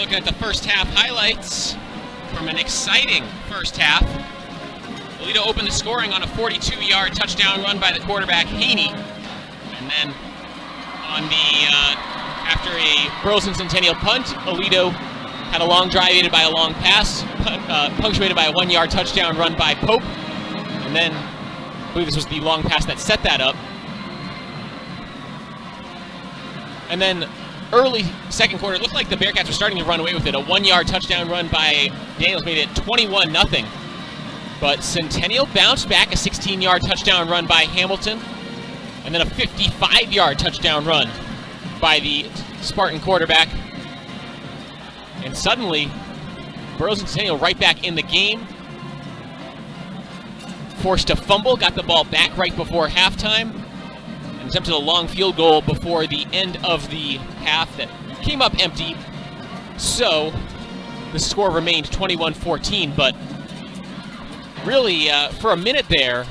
looking at the first half highlights from an exciting first half. Aledo opened the scoring on a 42-yard touchdown run by the quarterback, Haney. And then on after a Burleson Centennial punt, Aledo had a long drive aided by a long pass, punctuated by a 1-yard touchdown run by Pope. And then, I believe this was the long pass that set that up. And then early second quarter, it looked like the Bearcats were starting to run away with it. A 1-yard touchdown run by Daniels made it 21-0. But Centennial bounced back, a 16-yard touchdown run by Hamilton, and then a 55-yard touchdown run by the Spartan quarterback. And suddenly, Burleson Centennial right back in the game. Forced a fumble, got the ball back right before halftime, and attempted a long field goal before the end of the half that came up empty. So the score remained 21-14, but really, for a minute there,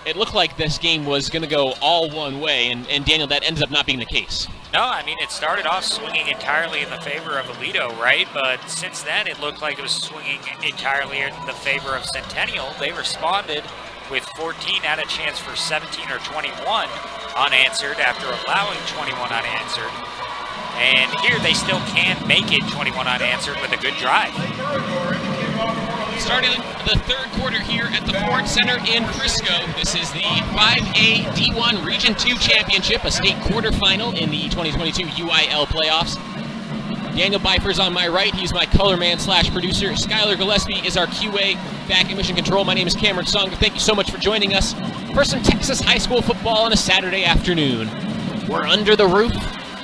it looked like this game was going to go all one way, and Daniel, that ends up not being the case. No, I mean, it started off swinging entirely in the favor of Aledo, right? But since then, it looked like it was swinging entirely in the favor of Centennial. They responded with 14, had a chance for 17 or 21 unanswered after allowing 21 unanswered. And here they still can make it 21 unanswered with a good drive. Starting the third quarter here at the Ford Center in Frisco. This is the 5A D1 Region 2 Championship, a state quarterfinal in the 2022 UIL playoffs. Daniel Byfer's on my right. He's my color man / producer. Skylar Gillespie is our QA back in mission control. My name is Cameron Song. Thank you so much for joining us for some Texas high school football on a Saturday afternoon. We're under the roof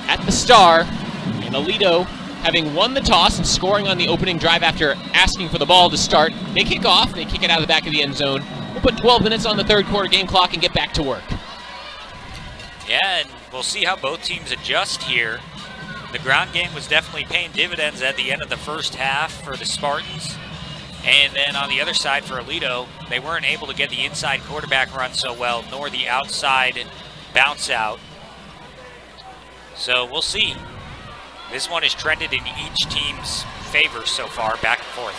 at the Star, and Aledo, having won the toss and scoring on the opening drive after asking for the ball to start, they kick off. They kick it out of the back of the end zone. We'll put 12 minutes on the third quarter game clock and get back to work. Yeah, and we'll see how both teams adjust here. The ground game was definitely paying dividends at the end of the first half for the Spartans. And then on the other side for Aledo, they weren't able to get the inside quarterback run so well, nor the outside bounce out. So we'll see. This one is trended in each team's favor so far, back and forth.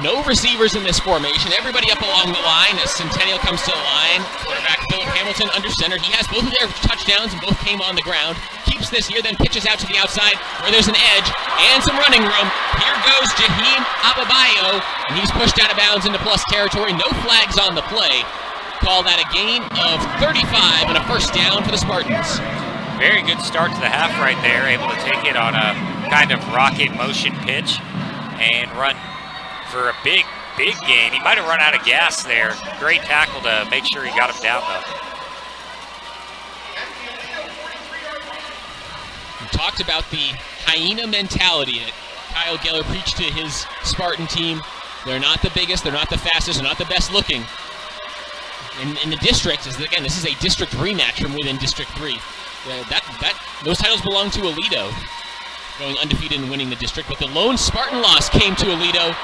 No receivers in this formation. Everybody up along the line as Centennial comes to the line. Quarterback Philip Hamilton under center. He has both of their touchdowns and both came on the ground. Keeps this here, then pitches out to the outside where there's an edge and some running room. Here goes Jaheim Ababayo, and he's pushed out of bounds into plus territory. No flags on the play. Call that a gain of 35 and a first down for the Spartans. Very good start to the half right there, able to take it on a kind of rocket motion pitch and run for a big gain. He might have run out of gas there. Great tackle to make sure he got him down, though. We talked about the hyena mentality that Kyle Geller preached to his Spartan team. They're not the biggest, they're not the fastest, they're not the best looking. In the district, again, this is a district rematch from within District 3. Those titles belong to Aledo, going undefeated and winning the district, but the lone Spartan loss came to Aledo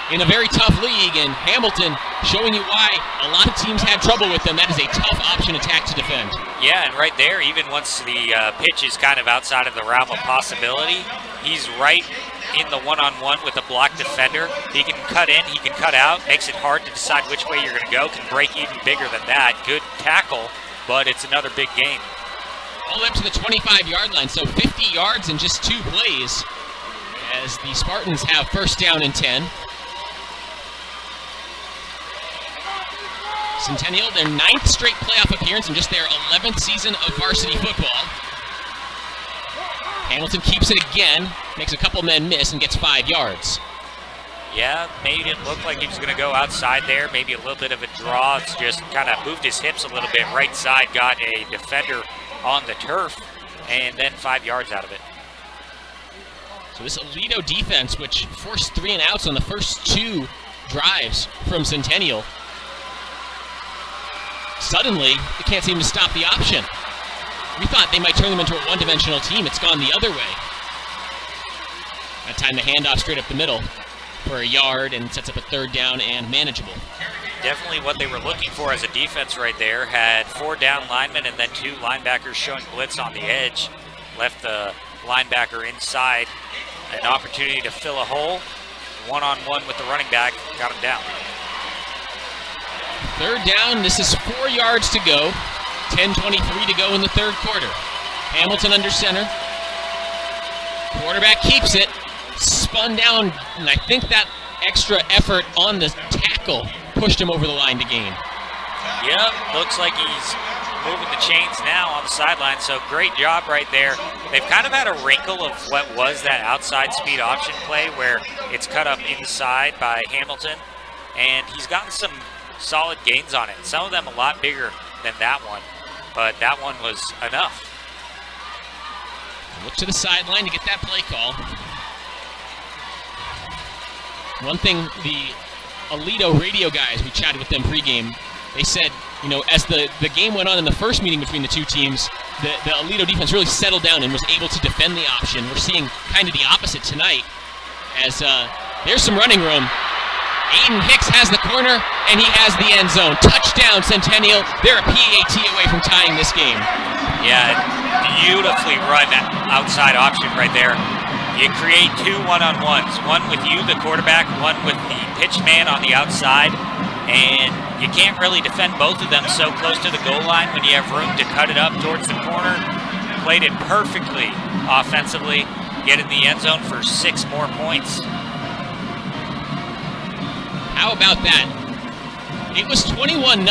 in a very tough league, and Hamilton showing you why a lot of teams had trouble with them. That is a tough option attack to defend. Yeah, and right there, even once the pitch is kind of outside of the realm of possibility, he's right in the one-on-one with a block defender. He can cut in, he can cut out, makes it hard to decide which way you're going to go, can break even bigger than that. Good tackle, but it's another big game. All the way up to the 25-yard line, so 50 yards in just 2 plays as the Spartans have first down and 10. Centennial, their 9th straight playoff appearance and just their 11th season of varsity football. Hamilton keeps it again, makes a couple men miss, and gets 5 yards. Yeah, made it look like he was going to go outside there, maybe a little bit of a draw. It's just kind of moved his hips a little bit. Right side got a defender on the turf, and then 5 yards out of it. So this Aledo defense, which forced 3 and outs on the first 2 drives from Centennial, suddenly they can't seem to stop the option. We thought they might turn them into a one-dimensional team. It's gone the other way. That time the handoff straight up the middle for a yard and sets up a 3rd down and manageable. Definitely what they were looking for as a defense right there. Had 4 down linemen and then 2 linebackers showing blitz on the edge. Left the linebacker inside an opportunity to fill a hole. One-on-one with the running back, got him down. 3rd down, this is 4 yards to go. 10:23 to go in the 3rd quarter. Hamilton under center. Quarterback keeps it. Spun down, and I think that extra effort on the tackle pushed him over the line to gain. Yep, looks like he's moving the chains now on the sideline, so great job right there. They've kind of had a wrinkle of what was that outside speed option play where it's cut up inside by Hamilton, and he's gotten some solid gains on it. Some of them a lot bigger than that one, but that one was enough. Look to the sideline to get that play call. One thing, the Aledo radio guys, we chatted with them pregame, they said, you know, as the game went on in the first meeting between the two teams, the Aledo defense really settled down and was able to defend the option. We're seeing kind of the opposite tonight, as there's some running room. Aiden Hicks has the corner, and he has the end zone. Touchdown, Centennial. They're a PAT away from tying this game. Yeah, beautifully run outside option right there. You create 2 one-on-ones, one with you, the quarterback, one with the pitch man on the outside, and you can't really defend both of them so close to the goal line when you have room to cut it up towards the corner. Played it perfectly offensively, get in the end zone for 6 more points. How about that? It was 21-0.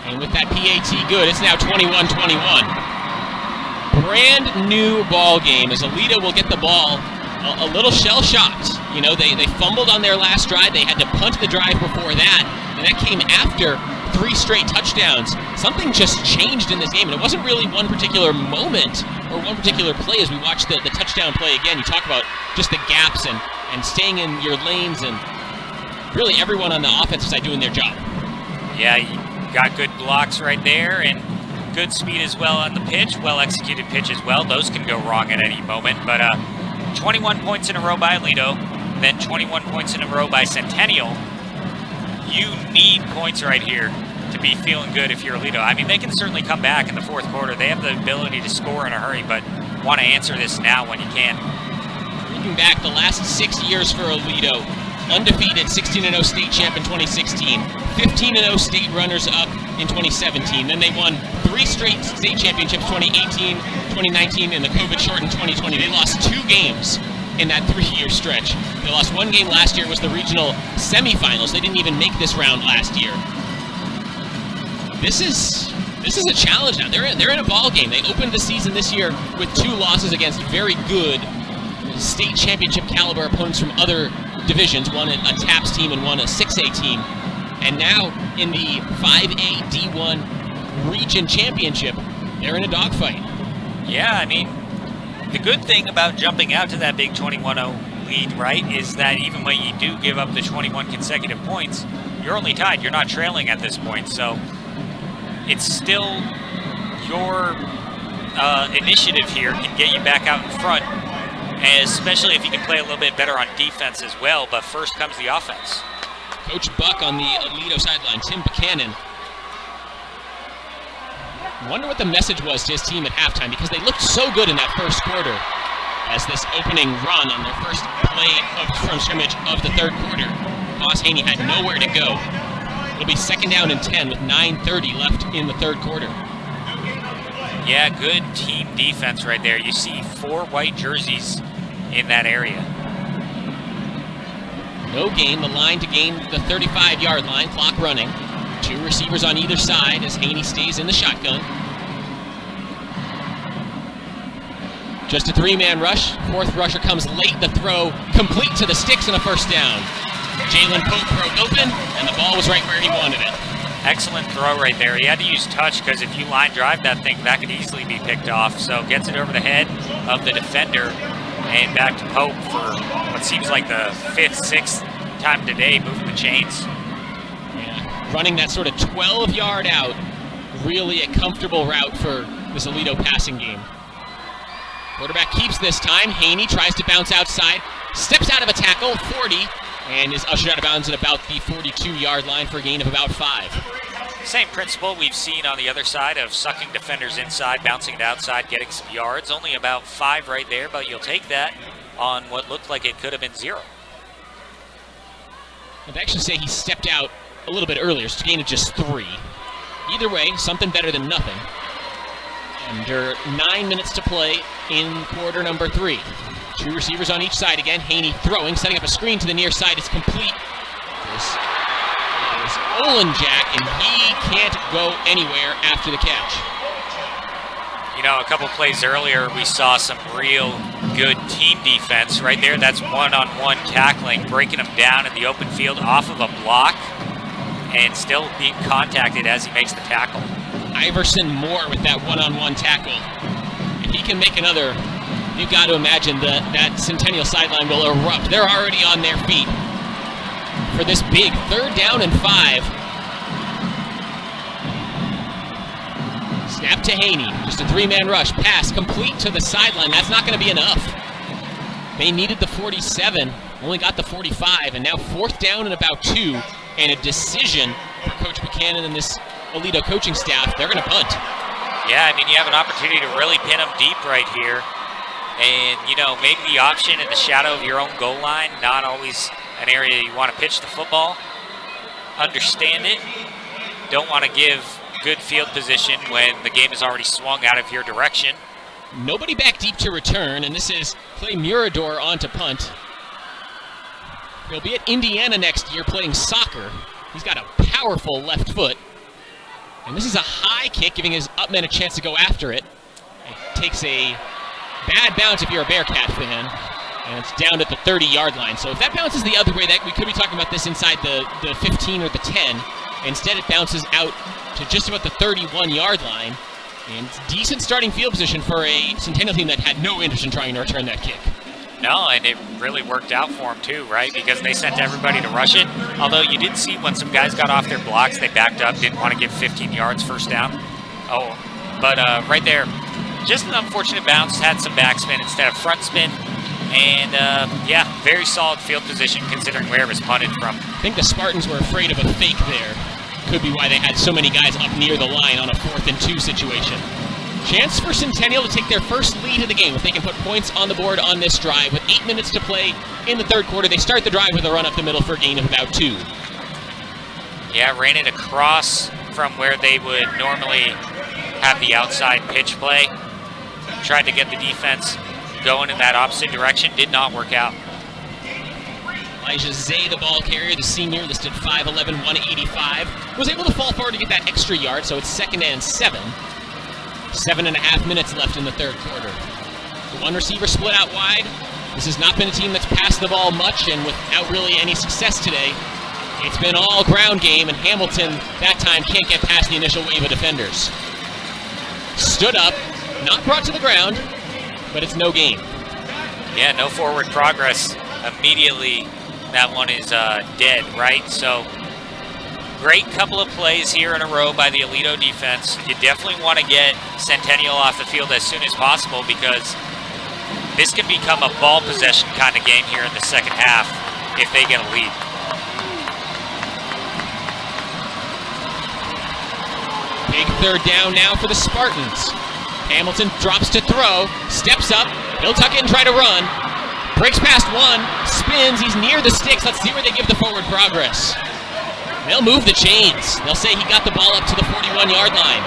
And with that PAT good, it's now 21-21. Brand new ball game as Aledo will get the ball a little shell-shocked. You know, they fumbled on their last drive. They had to punt the drive before that, and that came after 3 straight touchdowns. Something just changed in this game, and it wasn't really one particular moment or one particular play. As we watch the touchdown play again, you talk about just the gaps and staying in your lanes, and really everyone on the offensive side doing their job. Yeah, you got good blocks right there, and good speed as well on the pitch, well-executed pitch as well. Those can go wrong at any moment, but 21 points in a row by Aledo, then 21 points in a row by Centennial. You need points right here to be feeling good if you're Aledo. I mean, they can certainly come back in the 4th quarter. They have the ability to score in a hurry, but want to answer this now when you can. Looking back, the last 6 years for Aledo, undefeated 16-0 state champ in 2016, 15-0 state runners-up in 2017. Then they won 3 straight state championships, 2018, 2019, and the COVID-shortened 2020. They lost 2 games in that 3-year stretch. They lost 1 game last year. It was the regional semifinals. They didn't even make this round last year. This is a challenge now. They're in a ball game. They opened the season this year with 2 losses against very good state championship caliber opponents from other divisions, one a TAPS team and one a 6A team. And now in the 5A D1 region championship, they're in a dogfight. Yeah, I mean, the good thing about jumping out to that big 21-0 lead, right, is that even when you do give up the 21 consecutive points, you're only tied. You're not trailing at this point. So it's still your initiative here can get you back out in front, especially if you can play a little bit better on defense as well. But first comes the offense. Coach Buck on the Aledo sideline, Tim Buchanan. Wonder what the message was to his team at halftime, because they looked so good in that first quarter as this opening run on their first play from scrimmage of the 3rd quarter. Boss Haney had nowhere to go. It'll be 2nd down and 10 with 9:30 left in the 3rd quarter. Yeah, good team defense right there. You see 4 white jerseys in that area. No gain, the line to gain the 35-yard line, clock running. 2 receivers on either side as Haney stays in the shotgun. Just a 3-man rush. 4th rusher comes late. The throw complete to the sticks and a 1st down. Jalen Pope broke open, and the ball was right where he wanted it. Excellent throw right there. He had to use touch because if you line drive that thing, that could easily be picked off. So gets it over the head of the defender and back to Pope for what seems like the 5th, 6th time today, moving the chains. Yeah, running that sort of 12-yard out, really a comfortable route for this Aledo passing game. Quarterback keeps this time. Haney tries to bounce outside, steps out of a tackle, 40, and is ushered out of bounds at about the 42-yard line for a gain of about 5. Same principle we've seen on the other side of sucking defenders inside, bouncing it outside, getting some yards. Only about 5 right there, but you'll take that on what looked like it could have been 0. I'd actually say he stepped out a little bit earlier, so it's a gain of just 3. Either way, something better than nothing. Under 9 minutes to play in quarter number 3. 2 receivers on each side again. Haney throwing, setting up a screen to the near side. It's complete. This is Olenjack, and he can't go anywhere after the catch. You know, a couple plays earlier, we saw some real good team defense right there. That's one-on-one tackling, breaking him down in the open field off of a block and still being contacted as he makes the tackle. Iverson Moore with that one-on-one tackle. If he can make another, you've got to imagine that Centennial sideline will erupt. They're already on their feet for this big 3rd down and 5. Snap to Haney, just a 3-man rush, pass complete to the sideline. That's not going to be enough. They needed the 47, only got the 45, and now 4th down and about 2, and a decision for Coach Buchanan and this Aledo coaching staff. They're going to punt. Yeah, I mean, you have an opportunity to really pin them deep right here, and, you know, maybe the option in the shadow of your own goal line, not always an area you want to pitch the football. Understand it. Don't want to give good field position when the game is already swung out of your direction. Nobody back deep to return, and this is Clay Murador on to punt. He'll be at Indiana next year playing soccer. He's got a powerful left foot. And this is a high kick, giving his up men a chance to go after it. It takes a bad bounce if you're a Bearcat fan, and it's down at the 30-yard line. So if that bounces the other way, that we could be talking about this inside the 15 or the 10. Instead, it bounces out to just about the 31-yard line. And it's decent starting field position for a Centennial team that had no interest in trying to return that kick. No, and it really worked out for them too, right? Because they sent everybody to rush it. Although you did see when some guys got off their blocks, they backed up, didn't want to give 15 yards first down. Oh, but right there, just an unfortunate bounce, had some backspin instead of front spin. And yeah, very solid field position considering where it was punted from. I think the Spartans were afraid of a fake there. Could be why they had so many guys up near the line on a 4th and 2 situation. Chance for Centennial to take their first lead of the game if they can put points on the board on this drive. With 8 minutes to play in the 3rd quarter, they start the drive with a run up the middle for a gain of about 2. Yeah, ran it across from where they would normally have the outside pitch play. Tried to get the defense going in that opposite direction, did not work out. Elijah Zay, the ball carrier, the senior, listed 5'11", 185, was able to fall forward to get that extra yard, so it's 2nd and 7. 7.5 minutes left in the 3rd quarter. The one receiver split out wide. This has not been a team that's passed the ball much, and without really any success today, it's been all ground game, and Hamilton that time can't get past the initial wave of defenders. Stood up, not brought to the ground, but it's no gain. Yeah, no forward progress. Immediately, that one is dead, right? So, great couple of plays here in a row by the Aledo defense. You definitely want to get Centennial off the field as soon as possible because this can become a ball possession kind of game here in the 2nd half if they get a lead. Big 3rd down now for the Spartans. Hamilton drops to throw, steps up, he'll tuck in and try to run. Breaks past one, spins, he's near the sticks. Let's see where they give the forward progress. They'll move the chains. They'll say he got the ball up to the 41-yard line.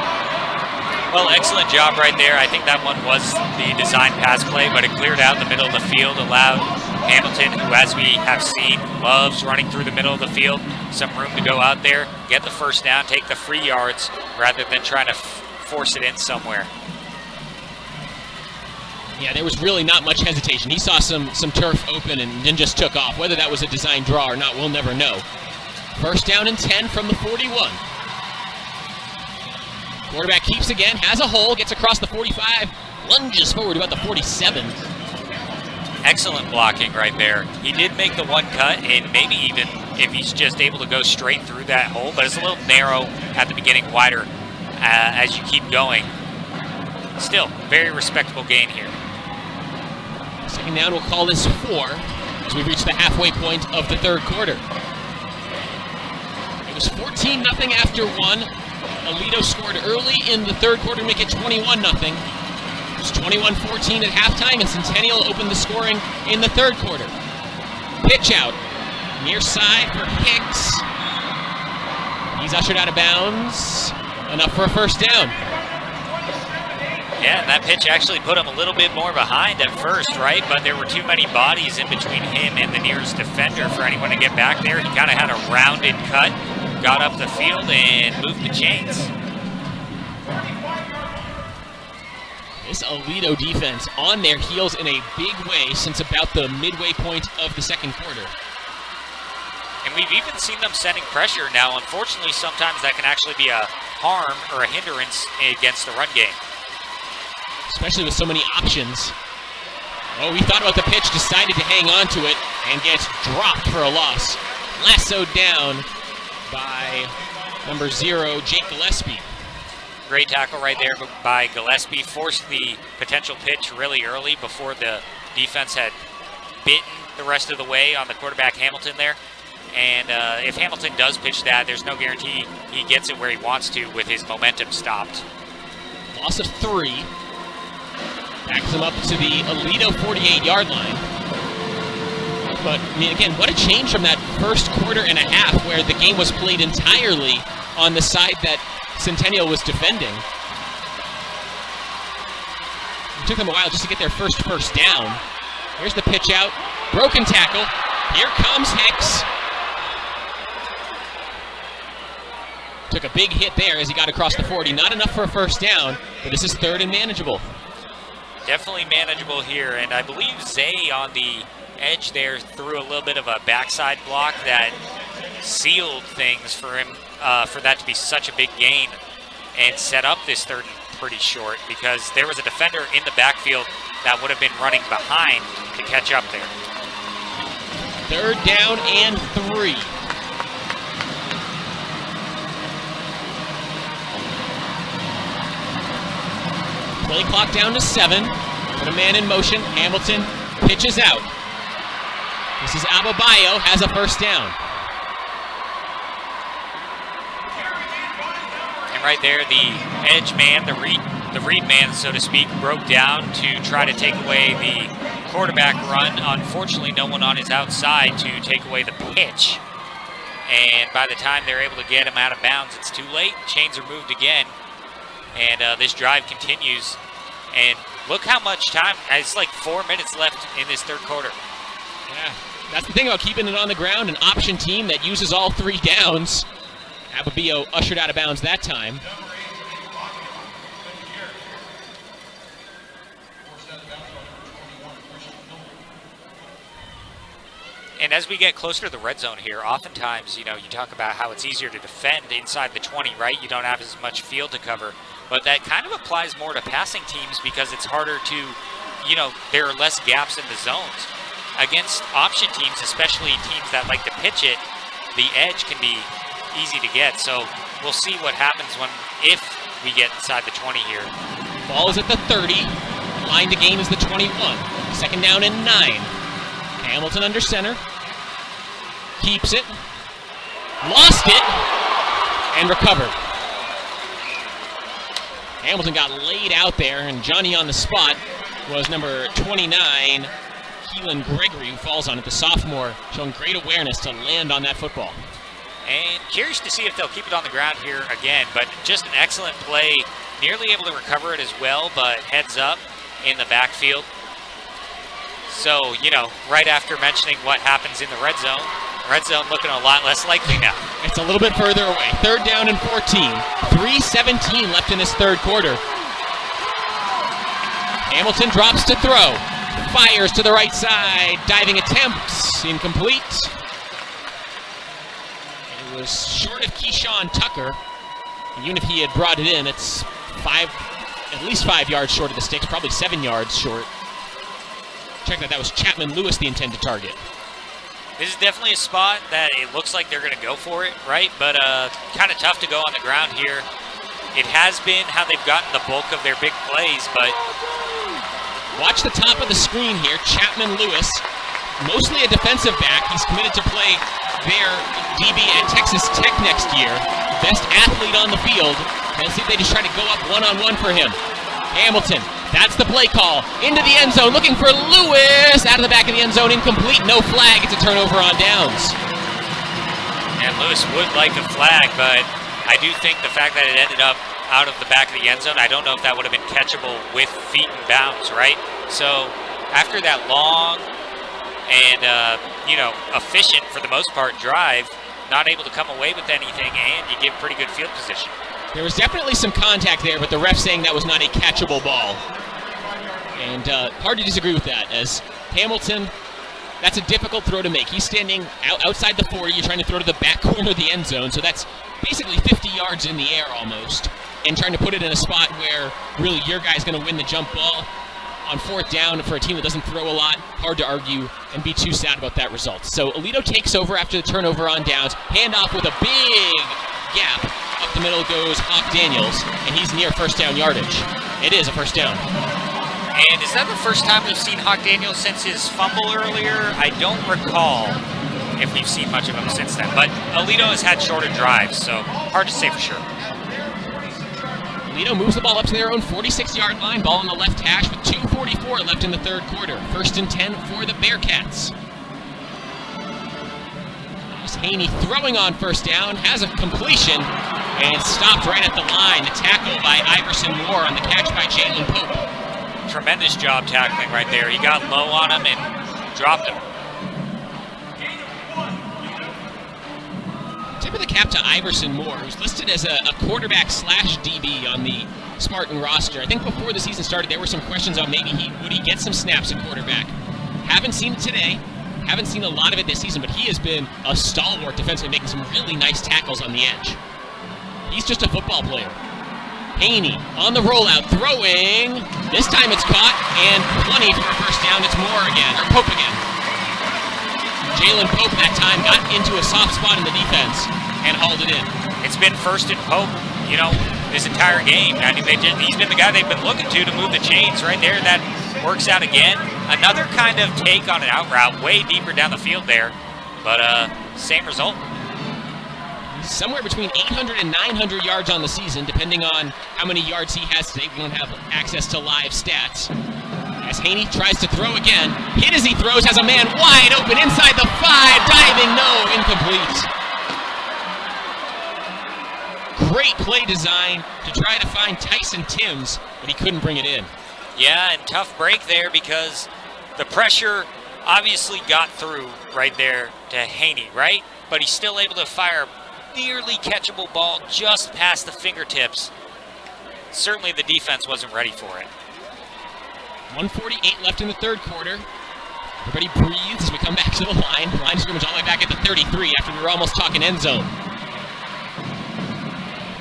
Well, excellent job right there. I think that one was the design pass play, but it cleared out the middle of the field, allowed Hamilton, who as we have seen, loves running through the middle of the field, some room to go out there, get the first down, take the free yards, rather than trying to force it in somewhere. Yeah, there was really not much hesitation. He saw some turf open and then just took off. Whether that was a design draw or not, we'll never know. 1st down and 10 from the 41. Quarterback keeps again, has a hole, gets across the 45, lunges forward about the 47. Excellent blocking right there. He did make the one cut, and maybe even if he's just able to go straight through that hole, but it's a little narrow at the beginning, wider as you keep going. Still, very respectable gain here. 2nd down, we'll call this 4 as we reach the halfway point of the 3rd quarter. It was 14-0 after 1. Aledo scored early in the third quarter to make it 21-0. It was 21-14 at halftime, and Centennial opened the scoring in the third quarter. Pitch out, near side for Hicks. He's ushered out of bounds. Enough for a first down. Yeah, and that pitch actually put him a little bit more behind at first, right? But there were too many bodies in between him and the nearest defender for anyone to get back there. He kind of had a rounded cut, got up the field, and moved the chains. This Aledo defense on their heels in a big way since about the midway point of the second quarter. And we've even seen them setting pressure now. Unfortunately, sometimes that can actually be a harm or a hindrance against the run game. Especially with so many options. Oh, he thought about the pitch, decided to hang on to it, and gets dropped for a loss. Lassoed down by number 0, Jake Gillespie. Great tackle right there by Gillespie. Forced the potential pitch really early before the defense had bitten the rest of the way on the quarterback Hamilton there. And if Hamilton does pitch that, there's no guarantee he gets it where he wants to with his momentum stopped. Loss of 3. Backs him up to the Aledo 48-yard line. But, I mean, again, what a change from that first quarter and a half where the game was played entirely on the side that Centennial was defending. It took them a while just to get their first down. Here's the pitch out. Broken tackle. Here comes Hicks. Took a big hit there as he got across the 40. Not enough for a first down, but this is third and manageable. Definitely manageable here, and I believe Zay on the edge there threw a little bit of a backside block that sealed things for him, for that to be such a big gain, and set up this third and pretty short because there was a defender in the backfield that would have been running behind to catch up there. Third down and 3. Play clock down to 7. Put a man in motion. Hamilton pitches out. This is Ababayo, has a first down. And right there, the edge man, the read man, so to speak, broke down to try to take away the quarterback run. Unfortunately, no one on his outside to take away the pitch. And by the time they're able to get him out of bounds, it's too late. Chains are moved again. And this drive continues. And look how much time, it's like 4 minutes left in this third quarter. Yeah, that's the thing about keeping it on the ground, an option team that uses all 3 downs. Ababayo ushered out of bounds that time. And as we get closer to the red zone here, oftentimes, you talk about how it's easier to defend inside the 20, right? You don't have as much field to cover. But that kind of applies more to passing teams because it's harder to, there are less gaps in the zones. Against option teams, especially teams that like to pitch it, the edge can be easy to get. So we'll see what happens if we get inside the 20 here. Ball is at the 30. Line to gain is the 21. Second down and 9. Hamilton under center. Keeps it. Lost it. And recovered. Hamilton got laid out there, and Johnny on the spot was number 29, Keelan Gregory, who falls on it, the sophomore, showing great awareness to land on that football. And curious to see if they'll keep it on the ground here again, but just an excellent play. Nearly able to recover it as well, but heads up in the backfield. So, right after mentioning what happens in the red zone looking a lot less likely now. It's a little bit further away. Third down and 14. 3:17 left in this third quarter. Hamilton drops to throw. Fires to the right side. Diving attempts. Incomplete. It was short of Keyshawn Tucker. Even if he had brought it in, it's at least 5 yards short of the sticks, probably 7 yards short. Check that was Chapman Lewis, the intended target. This is definitely a spot that it looks like they're going to go for it, right? But kind of tough to go on the ground here. It has been how they've gotten the bulk of their big plays, but... Watch the top of the screen here. Chapman Lewis, mostly a defensive back. He's committed to play their DB at Texas Tech next year. Best athlete on the field. Let's see if they just try to go up one-on-one for him. Hamilton, that's the play call. Into the end zone, looking for Lewis. Out of the back of the end zone, incomplete, no flag. It's a turnover on downs. And Lewis would like a flag, but I do think the fact that it ended up out of the back of the end zone, I don't know if that would have been catchable with feet and bounds, right? So after that long and, efficient, for the most part, drive, not able to come away with anything, and you give pretty good field position. There was definitely some contact there, but the ref saying that was not a catchable ball. And hard to disagree with that, as Hamilton, that's a difficult throw to make. He's standing outside the 40. You're trying to throw to the back corner of the end zone, so that's basically 50 yards in the air almost, and trying to put it in a spot where really your guy's going to win the jump ball on fourth down for a team that doesn't throw a lot. Hard to argue and be too sad about that result. So Aledo takes over after the turnover on downs. Handoff with a big gap. Up the middle goes Hawk Daniels, and he's near first down yardage. It is a first down. And is that the first time we've seen Hawk Daniels since his fumble earlier? I don't recall if we've seen much of him since then. But Aledo has had shorter drives, so hard to say for sure. Aledo moves the ball up to their own 46-yard line. Ball on the left hash with 2:44 left in the third quarter. First and 10 for the Bearcats. Haney throwing on first down, has a completion, and stopped right at the line. The tackle by Iverson Moore on the catch by Jalen Pope. Tremendous job tackling right there. He got low on him and dropped him. Tip of the cap to Iverson Moore, who's listed as a quarterback slash DB on the Spartan roster. I think before the season started, there were some questions on maybe would he get some snaps at quarterback. Haven't seen it today. Haven't seen a lot of it this season, but he has been a stalwart defensively, making some really nice tackles on the edge. He's just a football player. Haney on the rollout, throwing. This time it's caught, and plenty for a first down. It's Moore again, or Pope again. Jalen Pope that time got into a soft spot in the defense and hauled it in. It's been first and Pope, this entire game. I mean, he's been the guy they've been looking to move the chains right there. That works out again. Another kind of take on an out route, way deeper down the field there, but same result. Somewhere between 800 and 900 yards on the season, depending on how many yards he has today. We don't have access to live stats. As Haney tries to throw again, hit as he throws, has a man wide open inside the 5, diving, no, incomplete. Great play design to try to find Tyson Timms, but he couldn't bring it in. Yeah, and tough break there because the pressure obviously got through right there to Haney, right? But he's still able to fire a nearly catchable ball just past the fingertips. Certainly the defense wasn't ready for it. 1:48 left in the third quarter. Everybody breathes as we come back to the line. Line of scrimmage all the way back at the 33 after we were almost talking end zone.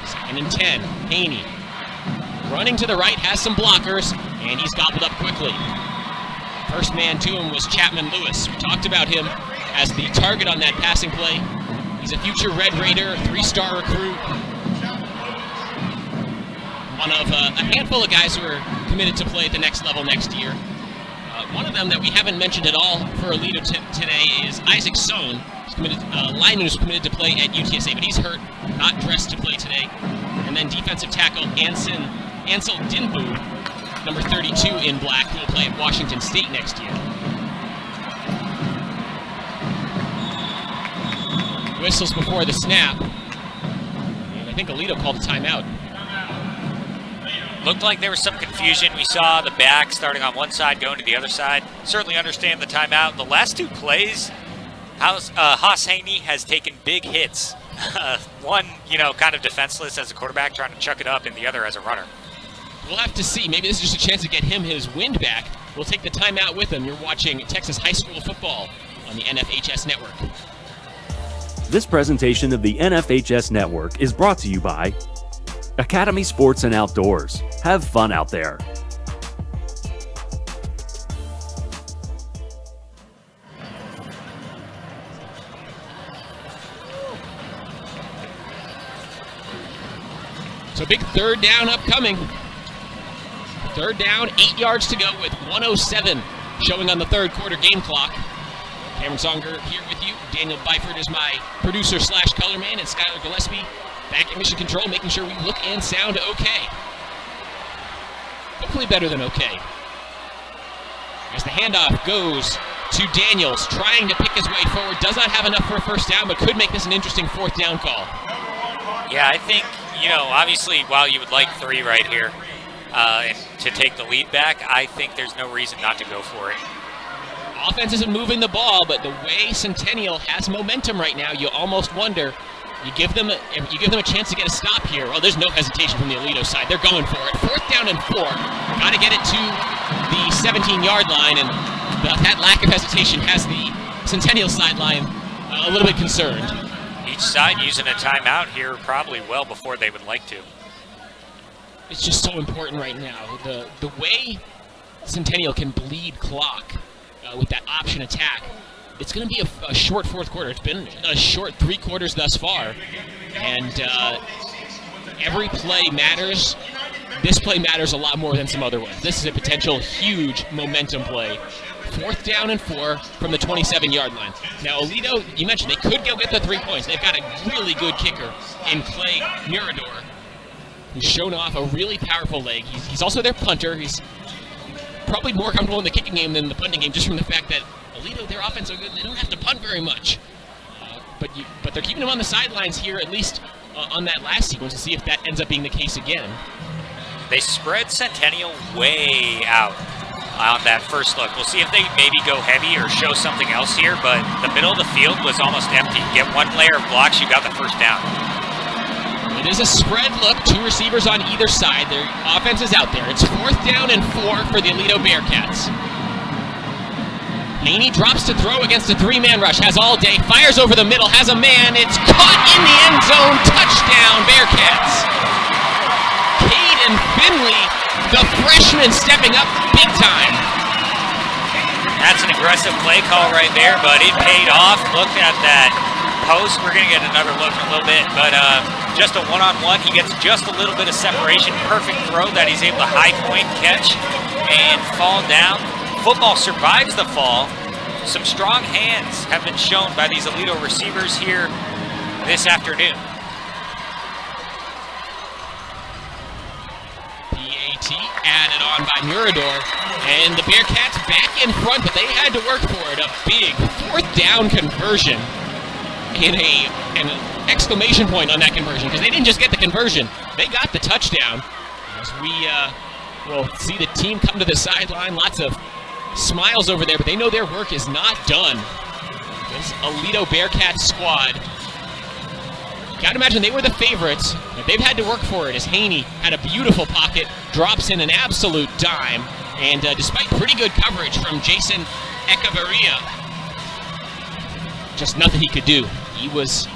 Second and 10, Haney. Running to the right, has some blockers, and he's gobbled up quickly. First man to him was Chapman Lewis. We talked about him as the target on that passing play. He's a future Red Raider, 3-star recruit. One of a handful of guys who are committed to play at the next level next year. One of them that we haven't mentioned at all for Aledo today is Isaac Sohn. He's committed, lineman who's committed to play at UTSA, but he's hurt, not dressed to play today. And then defensive tackle Ansel Dinbu, number 32 in black, who will play at Washington State next year. Whistles before the snap. And I think Aledo called a timeout. Looked like there was some confusion. We saw the back starting on one side, going to the other side. Certainly understand the timeout. The last two plays, Haas Haney has taken big hits. One, kind of defenseless as a quarterback trying to chuck it up, and the other as a runner. We'll have to see. Maybe this is just a chance to get him his wind back. We'll take the timeout with him. You're watching Texas High School football on the NFHS Network. This presentation of the NFHS Network is brought to you by Academy Sports and Outdoors. Have fun out there. So big third down upcoming. Third down, 8 yards to go with 1:07 showing on the third quarter game clock. Cameron Songer here with you. Daniel Byford is my producer / color man, and Skylar Gillespie back at mission control, making sure we look and sound okay. Hopefully better than okay. As the handoff goes to Daniels, trying to pick his way forward. Does not have enough for a first down, but could make this an interesting 4th down call. Yeah, I think, obviously, while you would like 3 right here and to take the lead back, I think there's no reason not to go for it. Offense isn't moving the ball, but the way Centennial has momentum right now, you almost wonder. You give them a chance to get a stop here. Well, there's no hesitation from the Aledo side. They're going for it. 4th down and 4. Got to get it to the 17-yard line, and that lack of hesitation has the Centennial sideline a little bit concerned. Each side using a timeout here probably well before they would like to. It's just so important right now. The way Centennial can bleed clock with that option attack, it's going to be a short 4th quarter. It's been a short 3 quarters thus far, and every play matters. This play matters a lot more than some other ones. This is a potential huge momentum play. 4th down and 4 from the 27-yard line. Now, Aledo, you mentioned they could go get the 3 points. They've got a really good kicker in Clay Mirador, who's shown off a really powerful leg. He's also their punter. He's probably more comfortable in the kicking game than the punting game, just from the fact that Aledo, their offense, are good. They don't have to punt very much. But they're keeping him on the sidelines here, at least on that last sequence, to see if that ends up being the case again. They spread Centennial way out on that first look. We'll see if they maybe go heavy or show something else here, but the middle of the field was almost empty. Get 1 layer of blocks, you got the first down. It is a spread look, 2 receivers on either side. Their offense is out there. It's 4th down and 4 for the Aledo Bearcats. Haney drops to throw against a 3-man rush, has all day, fires over the middle, has a man, it's caught in the end zone, touchdown Bearcats. Caden Finley, the freshman, stepping up big time. That's an aggressive play call right there, but it paid off. Look at that post. We're going to get another look in a little bit, but just a one-on-one. He gets just a little bit of separation. Perfect throw that he's able to high point, catch, and fall down. Football survives the fall. Some strong hands have been shown by these Aledo receivers here this afternoon. PAT added on by Mirador, and the Bearcats back in front, but they had to work for it. A big 4th down conversion, and an exclamation point on that conversion, because they didn't just get the conversion, they got the touchdown. As we will see the team come to the sideline, lots of smiles over there, but they know their work is not done. This Aledo Bearcats squad, you gotta imagine they were the favorites, but they've had to work for it, as Haney had a beautiful pocket, drops in an absolute dime, and despite pretty good coverage from Jason Echevarria, just nothing he could do. He was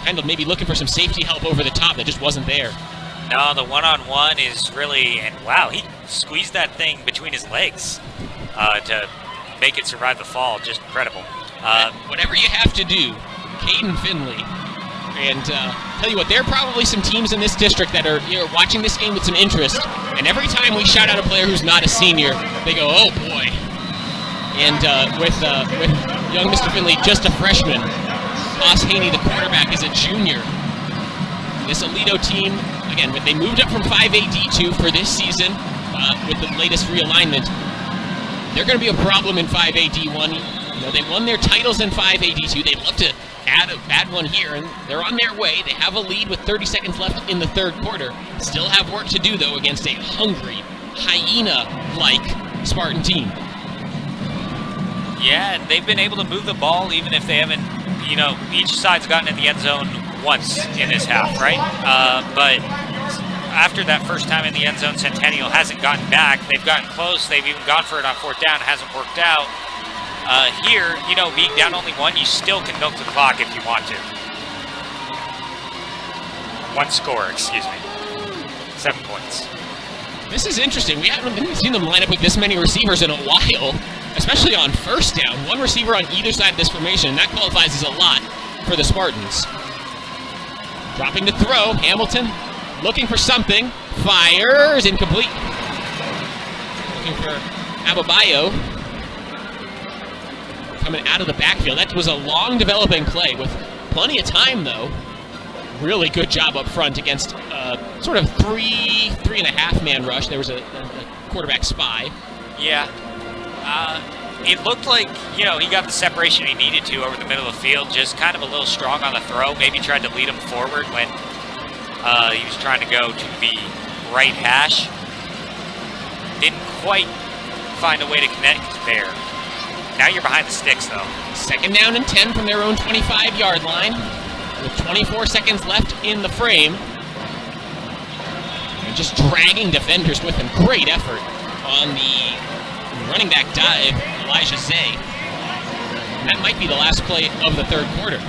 kind of maybe looking for some safety help over the top that just wasn't there. No, the one-on-one is really, and wow, he squeezed that thing between his legs to make it survive the fall. Just incredible. Whatever you have to do, Caden Finley, and tell you what, there are probably some teams in this district that are watching this game with some interest, and every time we shout out a player who's not a senior, they go, oh boy. And with young Mr. Finley, just a freshman, Ross Haney, the quarterback, is a junior. This Aledo team, again, they moved up from 5A D2 for this season with the latest realignment. They're going to be a problem in 5A D1. They won their titles in 5A D2. They'd love to add one here, and they're on their way. They have a lead with 30 seconds left in the 3rd quarter. Still have work to do, though, against a hungry, hyena-like Spartan team. Yeah, and they've been able to move the ball even if they haven't, each side's gotten in the end zone once in this half, right? But after that first time in the end zone, Centennial hasn't gotten back. They've gotten close. They've even gone for it on 4th down. It hasn't worked out. Here, being down only 1, you still can milk the clock if you want to. 1 score, excuse me. 7 points. This is interesting. We haven't seen them line up with this many receivers in a while, especially on 1st down. 1 receiver on either side of this formation, and that qualifies as a lot for the Spartans. Dropping to throw, Hamilton looking for something, fires, incomplete. Looking for Ababayo. Coming out of the backfield. That was a long developing play with plenty of time, though. really good job up front against sort of three and a half man rush. There was a quarterback spy. Yeah. It looked like, he got the separation he needed to over the middle of the field, just kind of a little strong on the throw. Maybe tried to lead him forward when he was trying to go to the right hash. Didn't quite find a way to connect there. Now you're behind the sticks, though. 2nd down and 10 from their own 25-yard line with 24 seconds left in the frame. And just dragging defenders with him. Great effort on the running back dive, Elijah Zay. And that might be the last play of the 3rd quarter.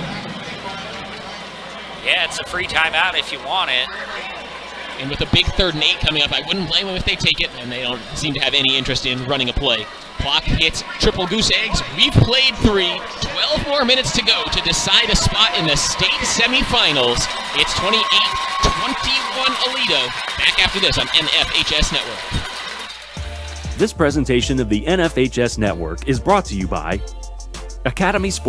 Yeah, it's a free timeout if you want it. And with a big 3rd and 8 coming up, I wouldn't blame them if they take it, and they don't seem to have any interest in running a play. Clock hits triple goose eggs. We've played 3. 12 more minutes to go to decide a spot in the state semifinals. It's 28-21 Aledo. Back after this on NFHS Network. This presentation of the NFHS Network is brought to you by Academy Sports.